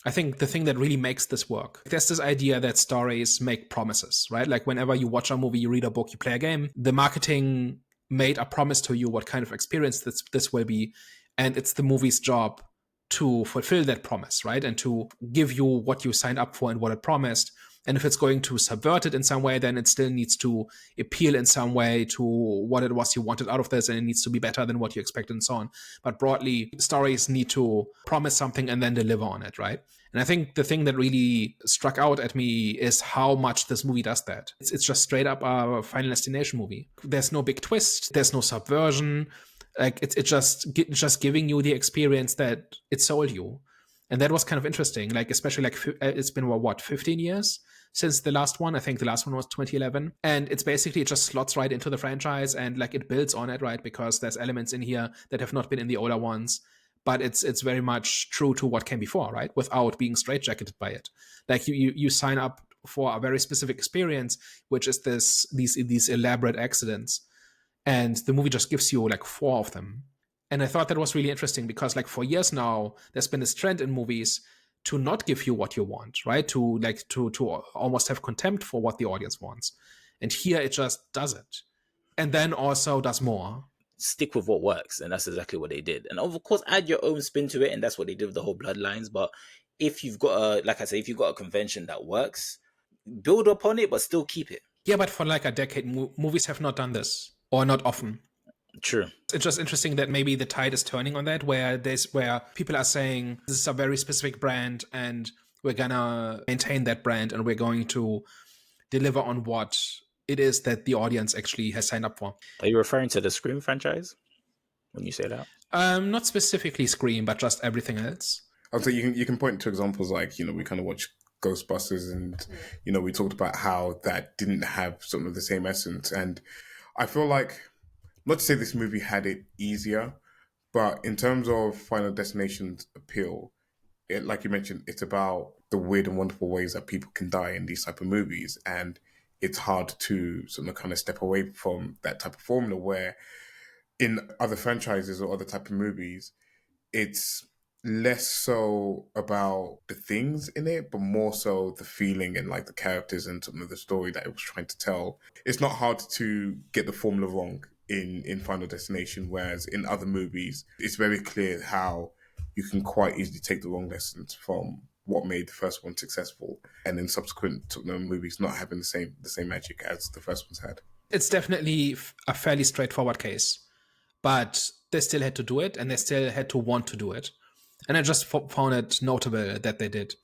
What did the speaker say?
I think the thing that really makes this work, there's this idea that stories make promises, right? Like whenever you watch a movie, you read a book, you play a game, the marketing made a promise to you what kind of experience this will be. And it's the movie's job to fulfill that promise, right? And to give you what you signed up for and what it promised. And if it's going to subvert it in some way, then it still needs to appeal in some way to what it was you wanted out of this, and it needs to be better than what you expected and so on. But broadly, stories need to promise something and then deliver on it, right? And I think the thing that really struck out at me is how much this movie does that. It's just straight up a Final Destination movie. There's no big twist, there's no subversion. Like it's just giving you the experience that it sold you. And that was kind of interesting, like especially like it's been what 15 years since the last one. I think the last one was 2011, and it's basically it just slots right into the franchise, and like it builds on it, right? Because there's elements in here that have not been in the older ones, but it's very much true to what came before, right? Without being straitjacketed by it. Like you sign up for a very specific experience, which is these elaborate accidents, and the movie just gives you like 4 of them. And I thought that was really interesting because like for years now, there's been this trend in movies to not give you what you want, right? To almost have contempt for what the audience wants. And here it just does it. And then also does more. Stick with what works, and that's exactly what they did. And of course, add your own spin to it, and that's what they did with the whole Bloodlines. But if you've got if you've got a convention that works, build upon it, but still keep it. Yeah, but for like a decade, movies have not done this, or not often. True. It's just interesting that maybe the tide is turning on that, where people are saying this is a very specific brand and we're gonna maintain that brand and we're going to deliver on what it is that the audience actually has signed up for. Are you referring to the Scream franchise when you say that? Not specifically Scream, but just everything else. I'll say you can point to examples like, we kind of watch Ghostbusters and, we talked about how that didn't have some of the same essence. And I feel like, not to say this movie had it easier, but in terms of Final Destination's appeal, like you mentioned, it's about the weird and wonderful ways that people can die in these type of movies. And it's hard to sort of kind of step away from that type of formula where in other franchises or other type of movies, it's less so about the things in it, but more so the feeling and like the characters and some of the story that it was trying to tell. It's not hard to get the formula wrong in Final Destination, whereas in other movies, it's very clear how you can quite easily take the wrong lessons from what made the first one successful, and in subsequent movies not having the same magic as the first ones had. It's definitely a fairly straightforward case, but they still had to do it, and they still had to want to do it. And I just found it notable that they did.